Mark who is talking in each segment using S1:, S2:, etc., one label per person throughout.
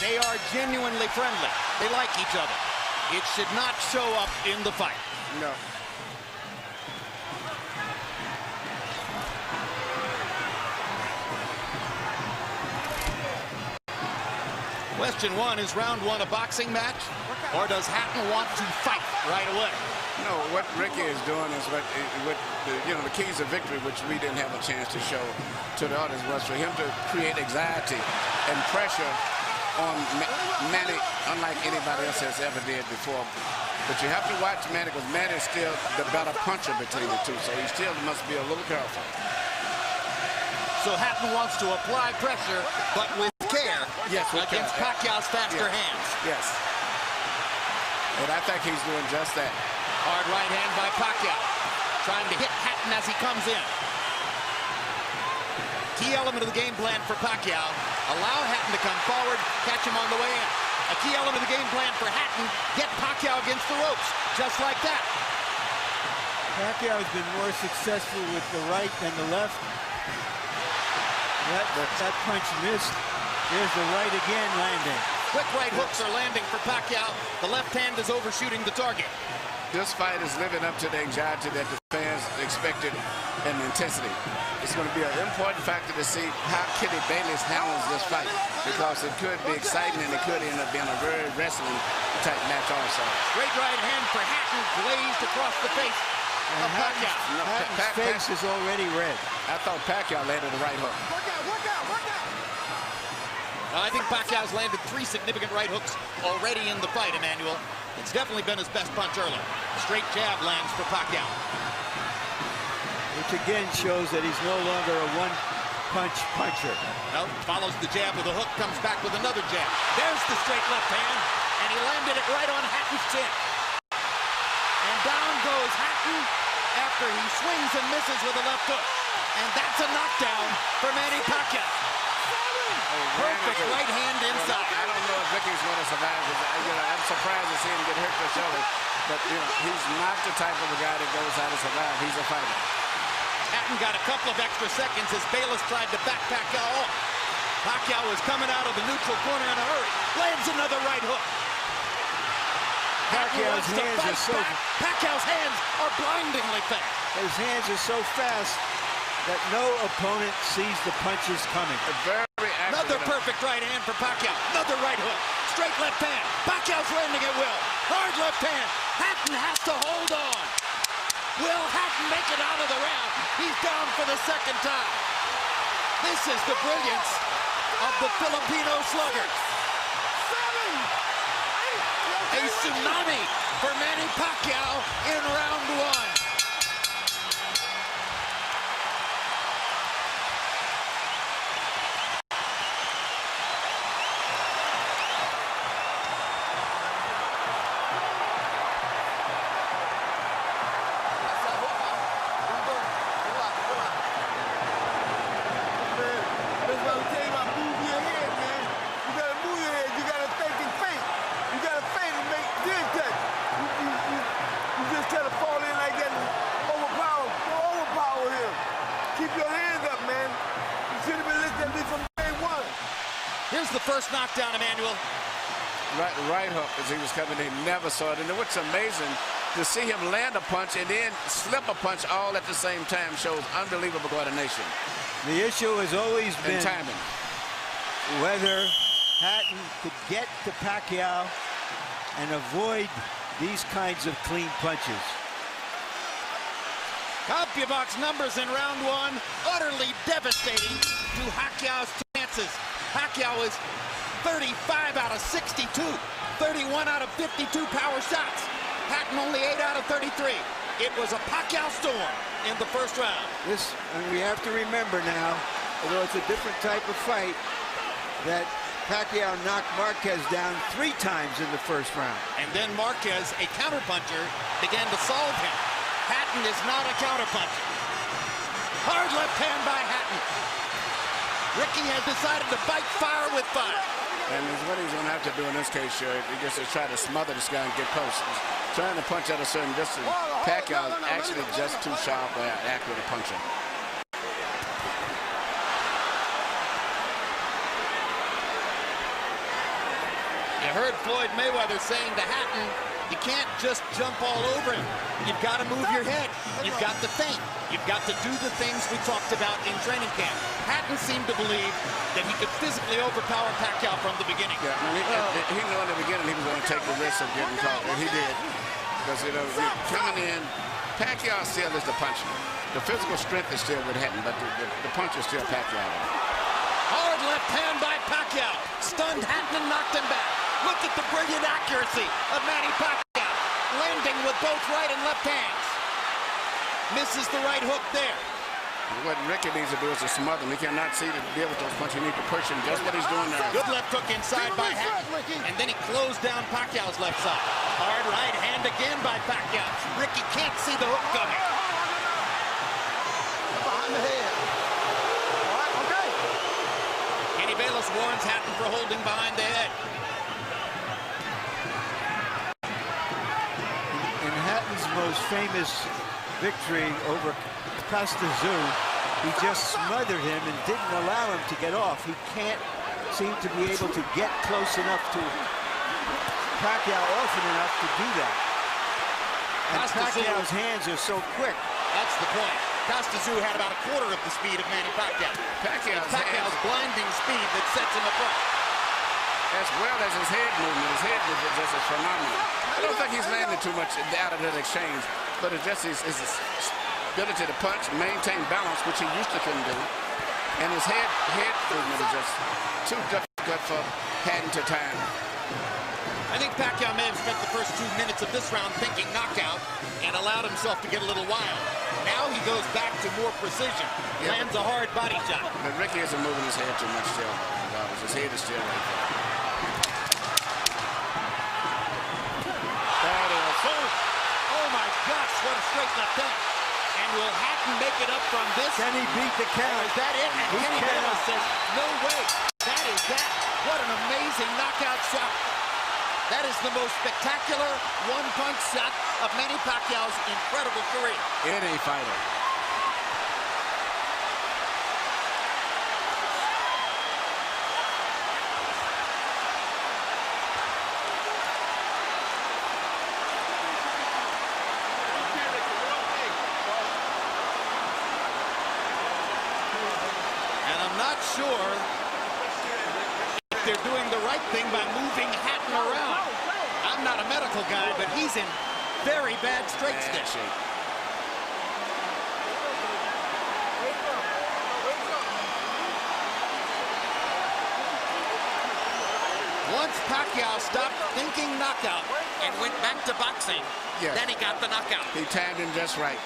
S1: They are genuinely friendly. They like each other. It should not show up in the fight.
S2: No.
S1: Question one, is round one a boxing match, or does Hatton want to fight right away?
S2: No, what Ricky is doing is what the keys of victory, which we didn't have a chance to show to the audience, was for him to create anxiety and pressure on Manny, unlike anybody else has ever did before. But you have to watch Manny, because Manny is still the better puncher between the two, so he still must be a little careful.
S1: So Hatton wants to apply pressure, but with care,
S2: yes,
S1: against Pacquiao's faster hands.
S2: Yes. And I think he's doing just that.
S1: Hard right hand by Pacquiao, trying to hit Hatton as he comes in. Key element of the game plan for Pacquiao, allow Hatton to come forward, catch him on the way in. A key element of the game plan for Hatton, get Pacquiao against the ropes, just like that.
S3: Pacquiao has been more successful with the right than the left. That punch missed. There's the right again landing.
S1: Quick right hooks are landing for Pacquiao. The left hand is overshooting the target.
S2: This fight is living up to the anxiety that the fans expected and intensity. It's going to be an important factor to see how Kitty Bayless handles this fight, because it could be exciting and it could end up being a very wrestling type match also.
S1: Straight right hand for Hatton, glazed across the face of Pacquiao.
S3: Hatton's face is already red.
S2: I thought Pacquiao landed the right hook.
S4: Work out.
S1: I think Pacquiao's landed 3 significant right hooks already in the fight, Emmanuel. It's definitely been his best punch early. Straight jab lands for Pacquiao.
S3: Which again shows that he's no longer a one-punch puncher.
S1: No, follows the jab with a hook, comes back with another jab. There's the straight left hand, and he landed it right on Hatton's chin. And down goes Hatton after he swings and misses with a left hook. And that's a knockdown for Manny Pacquiao. Perfect right hand inside.
S2: I don't know if Ricky's going to survive. I'm surprised to see him get hurt for shoulder. But, he's not the type of a guy that goes out to survive. He's a fighter.
S1: Hatton got a couple of extra seconds as Bayless tried to back Pacquiao off. Pacquiao was coming out of the neutral corner in a hurry. Lands another right hook.
S3: Pacquiao's hands are so...
S1: Pacquiao's hands are blindingly fast.
S3: His hands are so fast that no opponent sees the punches coming.
S1: Another perfect right hand for Pacquiao. Another right hook. Straight left hand. Pacquiao's landing at will. Hard left hand. Hatton has to hold on. Will Hatton make it out of the round? He's down for the second time. This is the brilliance of the Filipino slugger. A tsunami for Manny Pacquiao in round one. Here's the first knockdown, Emmanuel.
S2: Right hook as he was coming in. He never saw it. And what's amazing, to see him land a punch and then slip a punch all at the same time shows unbelievable coordination.
S3: The issue has always been
S2: timing.
S3: Whether Hatton could get to Pacquiao and avoid these kinds of clean punches.
S1: CompuBox numbers in round one, utterly devastating to Pacquiao's chances. Pacquiao is 35 out of 62, 31 out of 52 power shots. Hatton only 8 out of 33. It was a Pacquiao storm in the first round.
S3: And we have to remember now, although it's a different type of fight, that Pacquiao knocked Marquez down 3 times in the first round.
S1: And then Marquez, a counterpuncher, began to solve him. Hatton is not a counterpuncher. Hard left hand by Hatton. Ricky has decided to fight fire with fire.
S2: And what he's going to have to do in this case, sure, he just to try to smother this guy and get close. He's trying to punch at a certain distance. Pacquiao is actually just too sharp or accurate a puncher.
S1: You heard Floyd Mayweather saying to Hatton, you can't just jump all over him. You've got to move your head. You've got to think. You've got to do the things we talked about in training camp. Hatton seemed to believe that he could physically overpower Pacquiao from the beginning.
S2: Yeah, I mean, he knew in the beginning he was going to take the risk of getting caught, and he did. Because, you know, coming in, Pacquiao still is the puncher. The physical strength is still with Hatton, but the punch is still Pacquiao.
S1: Hard left hand by Pacquiao. Stunned Hatton and knocked him back. Look at the brilliant accuracy of Manny Pacquiao. Landing with both right and left hands. Misses the right hook there.
S2: What Ricky needs to do is to smother him. He cannot see to deal with those punches. He needs to push him. Just what he's doing there.
S1: Good left hook inside by Hatton. And then he closed down Pacquiao's left side. Hard right hand again by Pacquiao. Ricky can't see the hook coming.
S4: Behind the head. All right, okay.
S1: Kenny Bayless warns Hatton for holding behind the head.
S3: In Hatton's most famous victory over Cotto, he just smothered him and didn't allow him to get off. He can't seem to be able to get close enough to Pacquiao often enough to do that. And Pacquiao's hands are so quick.
S1: That's the point. Cotto had about a quarter of the speed of Manny Pacquiao. Pacquiao's blinding speed that sets him apart.
S2: As well as his head movement. His head movement is just phenomenal. I don't think he's landed too much out of that exchange, but it's just his ability to punch, maintain balance, which he used to couldn't do. And his head movement is just too difficult for Hatton to time.
S1: I think Pacquiao may have spent the first 2 minutes of this round thinking knockout and allowed himself to get a little wild. Now he goes back to more precision. Lands a hard body shot.
S2: But Ricky isn't moving his head too much still. His head is still right there.
S1: That is. Oh my gosh, what a straight left hand. And will Hatton make it up from this?
S3: Can he beat the count?
S1: Is that it? And Kenny Bayless says, no way. That is that. What an amazing knockout shot. That is the most spectacular one-punch shot of Manny Pacquiao's incredible career.
S2: Any fighter.
S1: Not sure if they're doing the right thing by moving Hatton around. I'm not a medical guy, but he's in very bad straight stick. Once Pacquiao stopped thinking knockout and went back to boxing, then he got the knockout.
S2: He timed him just right.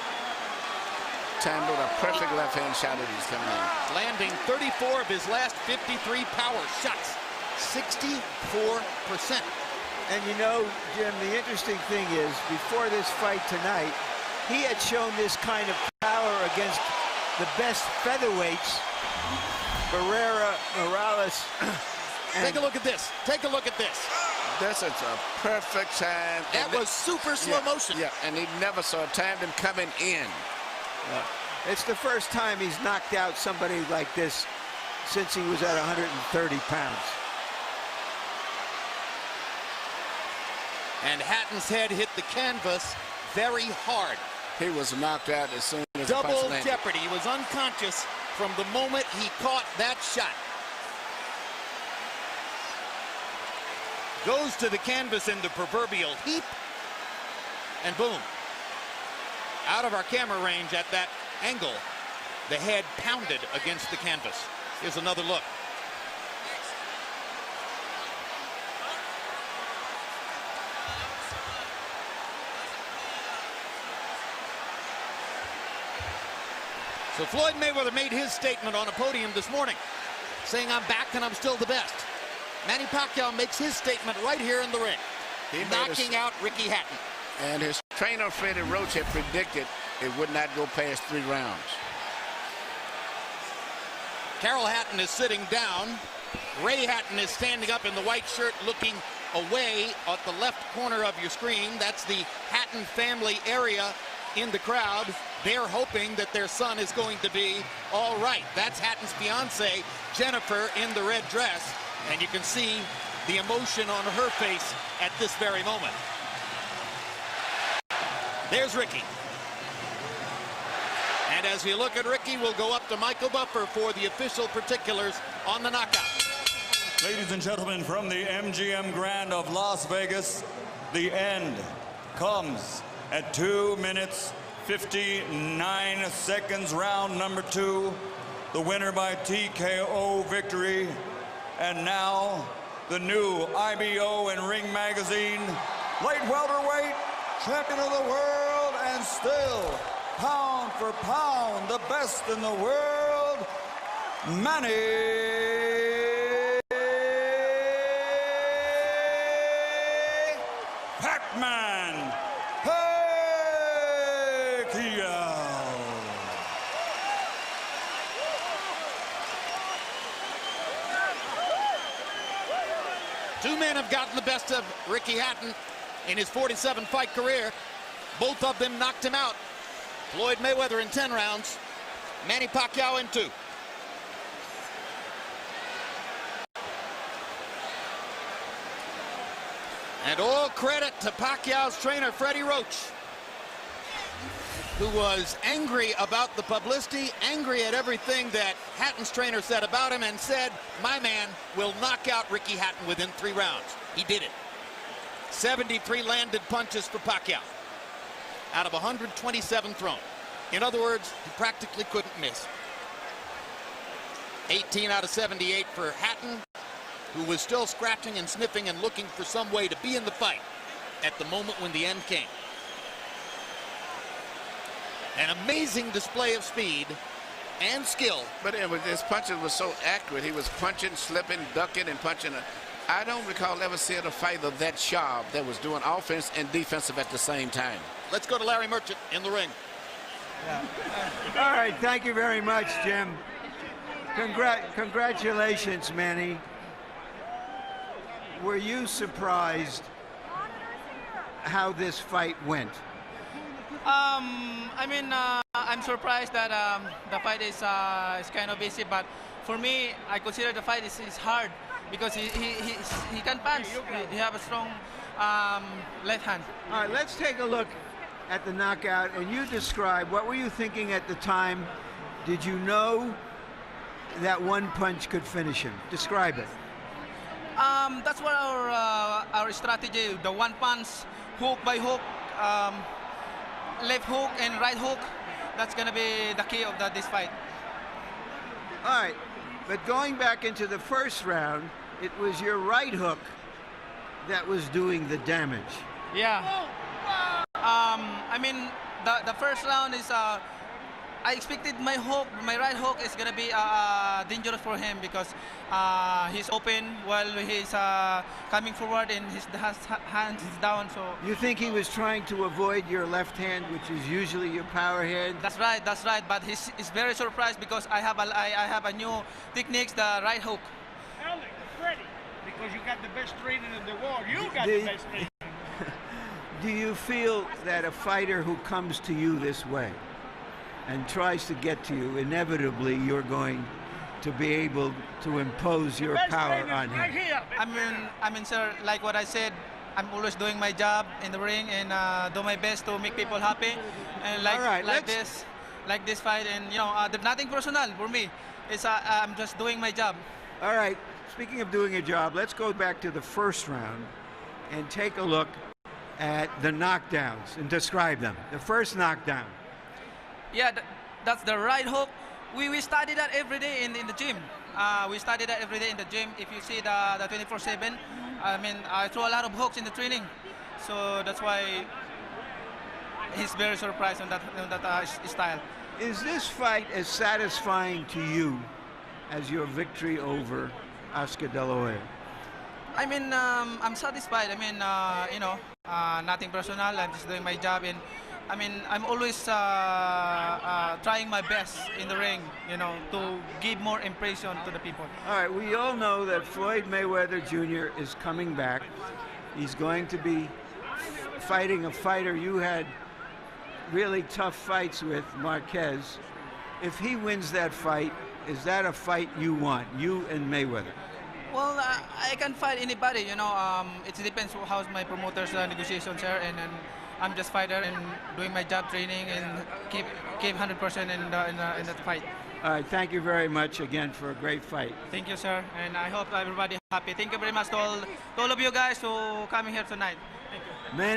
S2: Timed with a perfect left-hand shot that he's coming in.
S1: Landing 34 of his last 53 power shots. 64%.
S3: And you know, Jim, the interesting thing is, before this fight tonight, he had shown this kind of power against the best featherweights, Barrera, Morales.
S1: Take a look at this. Take a look at this.
S2: This is a perfect time.
S1: That was super slow motion.
S2: Yeah, and he never saw timed him coming in.
S3: It's the first time he's knocked out somebody like this since he was at 130 pounds.
S1: And Hatton's head hit the canvas very hard.
S2: He was knocked out as soon as the punch
S1: Double
S2: landed.
S1: jeopardy. He was unconscious from the moment he caught that shot. Goes to the canvas in the proverbial heap, and boom. Out of our camera range at that angle, the head pounded against the canvas. Here's another look. So Floyd Mayweather made his statement on a podium this morning, saying, I'm back and I'm still the best. Manny Pacquiao makes his statement right here in the ring, knocking out Ricky Hatton.
S2: And his trainer, Freddie Roach, had predicted it would not go past 3 rounds.
S1: Carol Hatton is sitting down. Ray Hatton is standing up in the white shirt looking away at the left corner of your screen. That's the Hatton family area in the crowd. They're hoping that their son is going to be all right. That's Hatton's fiance, Jennifer, in the red dress. And you can see the emotion on her face at this very moment. There's Ricky. And as we look at Ricky, we'll go up to Michael Buffer for the official particulars on the knockout.
S5: Ladies and gentlemen, from the MGM Grand of Las Vegas, the end comes at 2 minutes, 59 seconds, round number 2. The winner by TKO victory. And now, the new IBO and Ring Magazine light welterweight champion of the world, and still, pound for pound, the best in the world, Manny Pacquiao.
S1: Two men have gotten the best of Ricky Hatton in his 47-fight career. Both of them knocked him out. Floyd Mayweather in 10 rounds, Manny Pacquiao in 2. And all credit to Pacquiao's trainer, Freddie Roach, who was angry about the publicity, angry at everything that Hatton's trainer said about him, and said, my man will knock out Ricky Hatton within 3 rounds. He did it. 73 landed punches for Pacquiao out of 127 thrown. In other words, he practically couldn't miss. 18 out of 78 for Hatton, who was still scratching and sniffing and looking for some way to be in the fight at the moment when the end came. An amazing display of speed and skill.
S2: But his punches were so accurate. He was punching, slipping, ducking, and punching. I don't recall ever seeing a fighter that sharp that was doing offense and defensive at the same time.
S1: Let's go to Larry Merchant in the ring.
S3: Yeah. All right, thank you very much, Jim. Congratulations, Manny. Were you surprised how this fight went?
S6: I'm surprised that the fight is kind of easy, but for me, I consider the fight is hard because he can punch. He have a strong left hand.
S3: All right, let's take a look at the knockout, and you describe, what were you thinking at the time? Did you know that one punch could finish him? Describe it.
S6: That's what our strategy, the one punch, hook by hook, left hook and right hook. That's going to be the key of this fight.
S3: All right, but going back into the first round, it was your right hook that was doing the damage.
S6: Yeah. The first round is, I expected my right hook is going to be dangerous for him because he's open while he's coming forward and his hands is down. So
S3: you think he was trying to avoid your left hand, which is usually your power hand?
S6: That's right. But he's very surprised because I have a new techniques, the right hook.
S7: Freddie, because you got the best training in the world. You got the best training.
S3: Do you feel that a fighter who comes to you this way and tries to get to you, inevitably you're going to be able to impose your power on him?
S7: Right here.
S6: Sir, like what I said, I'm always doing my job in the ring and do my best to make people happy. And like this fight, and there's nothing personal for me. It's I'm just doing my job.
S3: All right. Speaking of doing a job, let's go back to the first round and take a look at the knockdowns and describe them. The first knockdown.
S6: Yeah, that's the right hook. We study that every day in the gym. We study that every day in the gym. If you see the 24/7, I throw a lot of hooks in the training. So that's why he's very surprised on that style.
S3: Is this fight as satisfying to you as your victory over Oscar De La Hoya?
S6: I'm satisfied. Nothing personal. I'm just doing my job, and I'm always trying my best in the ring, to give more impression to the people.
S3: All right, we all know that Floyd Mayweather Jr. is coming back. He's going to be fighting a fighter you had really tough fights with, Marquez. If he wins that fight, is that a fight you want, you and Mayweather?
S6: Well, I can fight anybody, you know. It depends how's my promoter's negotiations here, and I'm just fighter and doing my job, training, and keep 100% in that fight.
S3: All right, thank you very much again for a great fight.
S6: Thank you, sir, and I hope everybody happy. Thank you very much to all of you guys who coming here tonight. Thank you.
S3: Manny